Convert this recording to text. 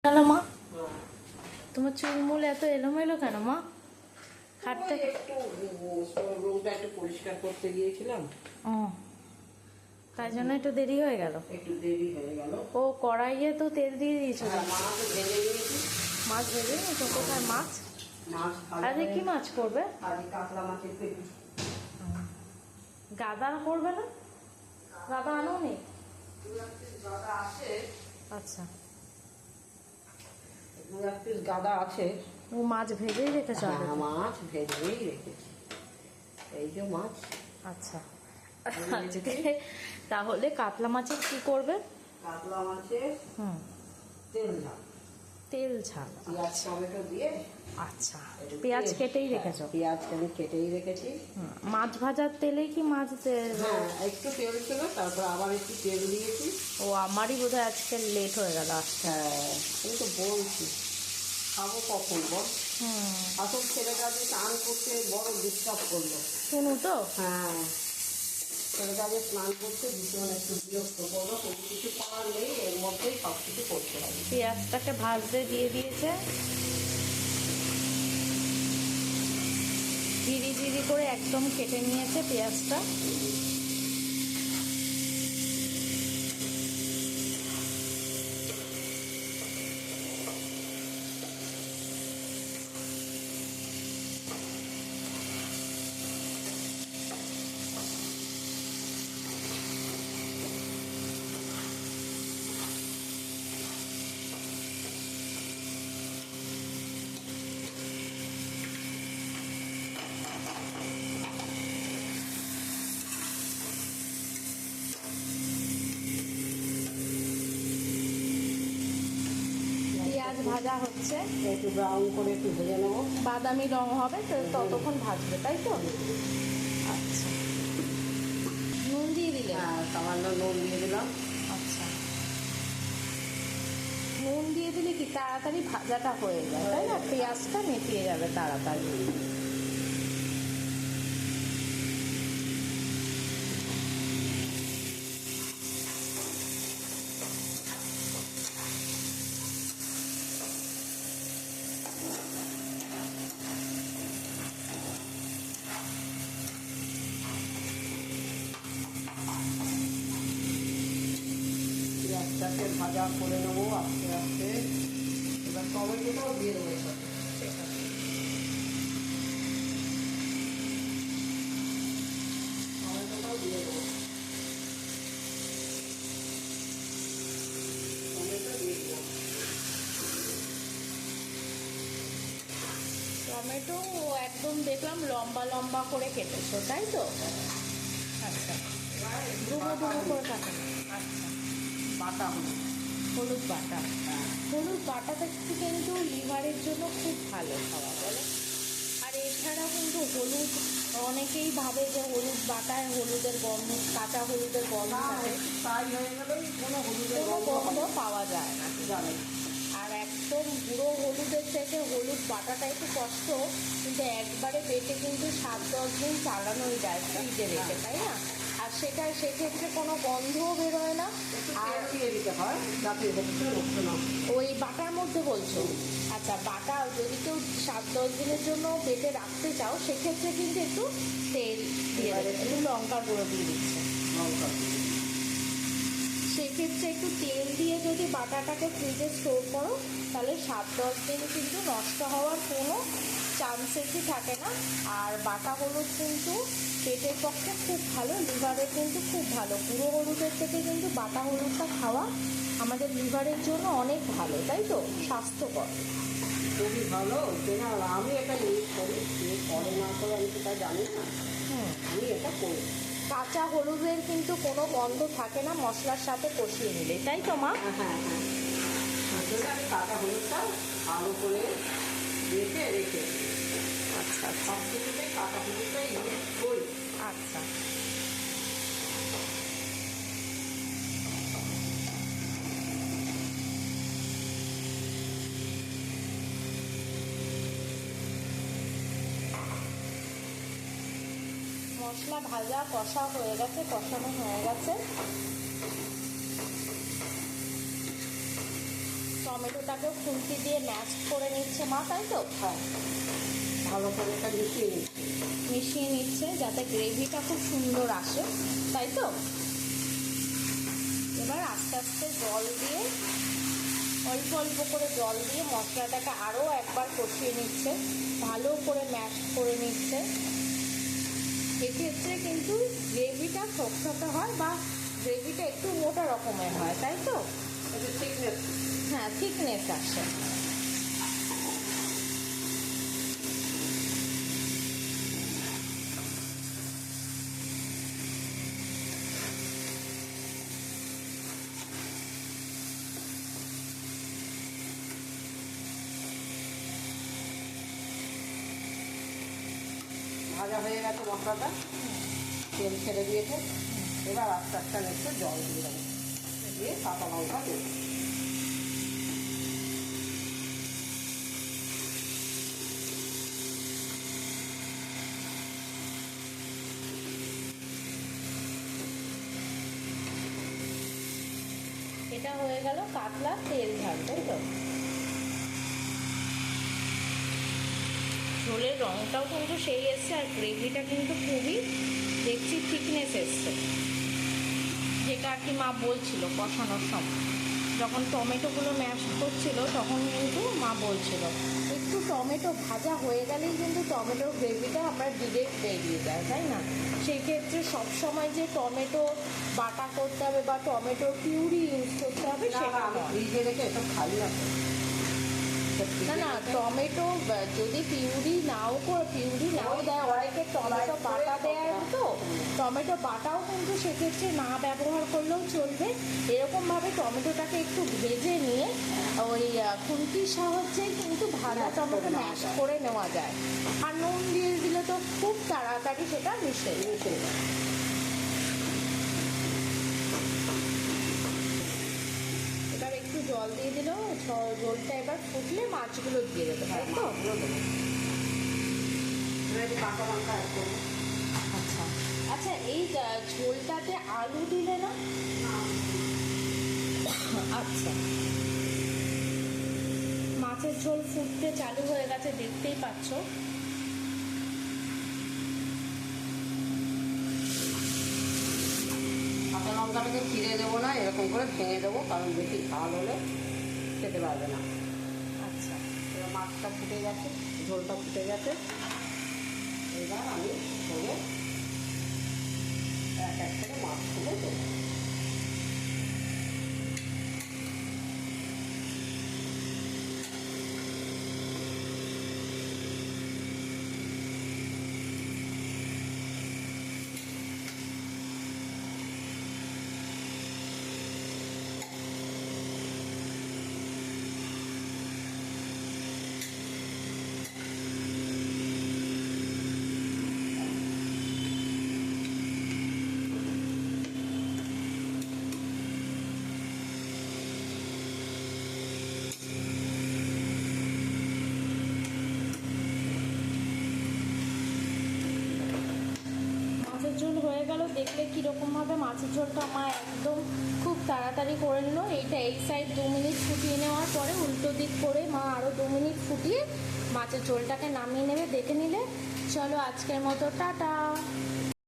Hello মা, তোমার চুলমুল এত এলোমেলো কেন মা? হাঁটতে একটু রুমটা একটু পরিষ্কার করতে গিয়েছিলাম, ও তাই জন্য একটু দেরি হয়ে গেল। একটু দেরি হয়ে গেল। ও কড়াইয়ে তো তেল দিয়ে দিয়েছিল। হ্যাঁ, মাছ ভেজে নিয়েছি। মাছ ভেজে নিয়েছো? কোথায় মাছ? মাছ আজকে কি মাছ করবে? আজকে কাতলা মাছের পেটি। গাদা করবে না? গাদা আনো নি? গাদা আছে, আচ্ছা, 2-1 পিস গাদা আছে। ও মাছ ভেজেই রেখেছো আগে? হ্যাঁ, মাছ ভেজেই রেখেছি। এই যে মাছ। আচ্ছা, আজকে তাহলে কাতলা মাছের কি করবে? কাতলা মাছের তেল ঝাল, তেল ঝাল। পেঁয়াজ টমেটো দিয়ে। আচ্ছা, পেঁয়াজ কেটেই রেখেছো? পেঁয়াজ আমি কেটেই রেখেছি। মাছ ভাজার তেলেই কি মাছ হ্যাঁ, একটু তেল ছিল, তারপর আবার একটু তেল দিয়েছি। ও আমারই বোধহয় আজকে লেট হয়ে গেল আসতে। হ্যাঁ, আমি তো বলছি খাবো কখন বল। আসল ছেলেটা যে স্নান করতে বড় ডিস্টার্ব করলো। শুনু তো? হ্যাঁ, ছেলেটা যে স্নান করতে ভীষণ একটু বিরক্ত করলো। কোনো কিছু করার নেই, এর মধ্যেই সব কিছু করতে হবে। পেঁয়াজটাকে ভাজতে দিয়ে দিয়েছে, জিরি জিরি করে একদম কেটে নিয়েছে পেঁয়াজটা। পেঁয়াজ ভাজা হচ্ছে, একটু ব্রাউন করে একটু ভেজে নেবো। বাদামি রং হবে তো ততক্ষণ ভাজবে, তাই তো? আচ্ছা, নুন দিয়ে দিলে? হ্যাঁ, সামান্য নুন দিয়ে দিলাম। আচ্ছা, নুন দিয়ে দিলে কি তাড়াতাড়ি ভাজাটা হয়ে যায়, তাই না? পেঁয়াজটা নেতিয়ে যাবে তাড়াতাড়ি। পেঁয়াজটাকে ভাজা করে নেবো আস্তে আস্তে। এবার টমেটোটাও দিয়ে দেবো এর সাথে। টমেটোটাও দিয়ে দেবো। টমেটো দিয়ে দেবো। টমেটো একদম দেখলাম লম্বা লম্বা করে কেটেছো, তাই তো? আচ্ছা, ডুবো ডুবো করে কাটো। আচ্ছা, বাটা হলুদ। হলুদ বাটা। হলুদ বাটাটা কিন্তু লিভারের জন্য খুব ভালো খাওয়া, বলো? আর এছাড়া কিন্তু হলুদ অনেকেই ভাবে যে হলুদ বাটায় হলুদের গন্ধ, কাঁচা হলুদের গন্ধ থাকে। ফ্রাই হয়ে গেলেই কোনো হলুদের কোনো গন্ধ গন্ধ পাওয়া যায় না। জানে। আর একদম গুঁড়ো হলুদের থেকে হলুদ বাটাটা একটু কষ্ট, কিন্তু একবারে বেটে কিন্তু 7-10 দিন চালানোই যায় ফ্রিজে রেখে, তাই না? আর সেটা সেক্ষেত্রে কোনো গন্ধও বেরোয় না। আর তেল দিয়ে দিতে হয় যাতে হচ্ছে নষ্ট না হয়। ওই বাটার মধ্যে বলছো? আচ্ছা, বাটা যদি কেউ 7-10 দিনের জন্য বেটে রাখতে চাও সেক্ষেত্রে কিন্তু একটু তেল দিয়ে দেবে, একটু লঙ্কার গুঁড়ো দিয়ে দিচ্ছে। লঙ্কা। সেক্ষেত্রে একটু তেল দিয়ে যদি বাটাটাকে ফ্রিজে স্টোর করো তাহলে 7-10 দিন কিন্তু নষ্ট হওয়ার কোনো চান্সেসই থাকে না। আর বাটা হলুদ কিন্তু পেটের পক্ষে খুব ভালো, লিভারের কিন্তু খুব ভালো। গুঁড়ো হলুদের থেকে কিন্তু বাটা হলুদটা খাওয়া আমাদের লিভারের জন্য অনেক ভালো, তাই তো? স্বাস্থ্যকর। খুবই ভালো। যেটা আমি এটা ইউজ করি, কে করে না করে আমি সেটা জানি না। আমি এটা করি। কাঁচা হলুদের কিন্তু কোনো গন্ধ থাকে না মশলার সাথে কষিয়ে নিলে, তাই তো মা? হ্যাঁ হ্যাঁ হ্যাঁ, আসলে আমি কাঁচা হলুদটা ভালো করে বেটে রেখে। আচ্ছা সব কিছুতে কাঁচা হলুদটা ইউজ করি। আচ্ছা, মশলা ভাজা কষা হয়ে গেছে, কষানো হয়ে গেছে। টমেটোটাকেও খুন্তি দিয়ে ম্যাশ করে নিচ্ছে মা, তাই তো? হ্যাঁ, ভালো করে এটা মিশিয়ে নিচ্ছি। মিশিয়ে নিচ্ছে যাতে গ্রেভিটা খুব সুন্দর আসে, তাই তো? এবার আস্তে আস্তে জল দিয়ে, অল্প অল্প করে জল দিয়ে মশলাটাকে আরও একবার কষিয়ে নিচ্ছে, ভালো করে ম্যাশ করে নিচ্ছে। এক্ষেত্রে কিন্তু গ্রেভিটা থকথকে হয় বা গ্রেভিটা একটু মোটা রকমের হয়, তাই তো? এটা থিকনেস, হ্যাঁ, থিকনেস আসে। ভাজা হয়ে গেছে মশলাটা, তেল ছেড়ে দিয়েছে। এবার আস্তে আস্তে আমি একটু জল দিয়ে দেবো, দিয়ে কাঁচা লঙ্কা দেবো। এটা হয়ে গেল কাতলা তেল ঝাল, তাই তো? ঝোলের রঙটাও কিন্তু সেই এসছে, আর গ্রেভিটা কিন্তু খুবই দেখছি থিকনেস এসছে, যেটা আর কি মা বলছিল কষানোর সময়, যখন টমেটোগুলো ম্যাশ করছিল তখন কিন্তু মা বলছিল একটু টমেটো ভাজা হয়ে গেলেই কিন্তু টমেটোর গ্রেভিটা আপনার ডিরেক্ট বেরিয়ে যায়, তাই না? সেই ক্ষেত্রে সবসময় যে টমেটো বাটা করতে হবে বা টমেটোর পিউরি ইউজ করতে হবে সেটা নয়। ফ্রিজে রেখে এসব খালি আছে না না, টমেটো যদি পিউরি নাও দেয়, অনেকে টমেটো বাটা দেয়, তো টমেটো বাটাও কিন্তু সেক্ষেত্রে না ব্যবহার করলেও চলবে। এরকমভাবে টমেটোটাকে একটু ভেজে নিয়ে ওই খুন্তির সাহায্যে কিন্তু ভাজা টমেটো ম্যাশ করে নেওয়া যায়, আর নুন দিয়ে দিলে তো খুব তাড়াতাড়ি সেটা মিশে যায়। এবার একটু জল দিয়ে দিলেও জলটা এবার ফুটলে মাছগুলো দিয়ে দেবে, তাই তো? কাঁচা লঙ্কা অ্যাড করবো। আচ্ছা আচ্ছা, এই ঝোলটাতে আলু দিলে না? আচ্ছা, মাছের ঝোল ফুটতে চালু হয়ে গেছে, দেখতেই পাচ্ছ। কাঁচা লঙ্কাটাকে চিড়ে দেবো না, এরকম করে ভেঙে দেবো, কারণ বেশি ঝাল হলে খেতে পারবে না। আচ্ছা, এবার মাছটা ফুটে গেছে, ঝোলটা ফুটে গেছে। এবার আমি করে এক এক করে মাছ তুলে দেবো। মাছের ঝোল হয়ে গেল। দেখলে কীরকমভাবে মাছের ঝোলটা মা একদম খুব তাড়াতাড়ি করে নিল। এইটা এই সাইড 2 মিনিট ফুটিয়ে নেওয়ার পরে উল্টো দিক করে মা আরও 2 মিনিট ফুটিয়ে মাছের ঝোলটাকে নামিয়ে নেবে। দেখে নিলে। চলো আজকের মতো টাটা।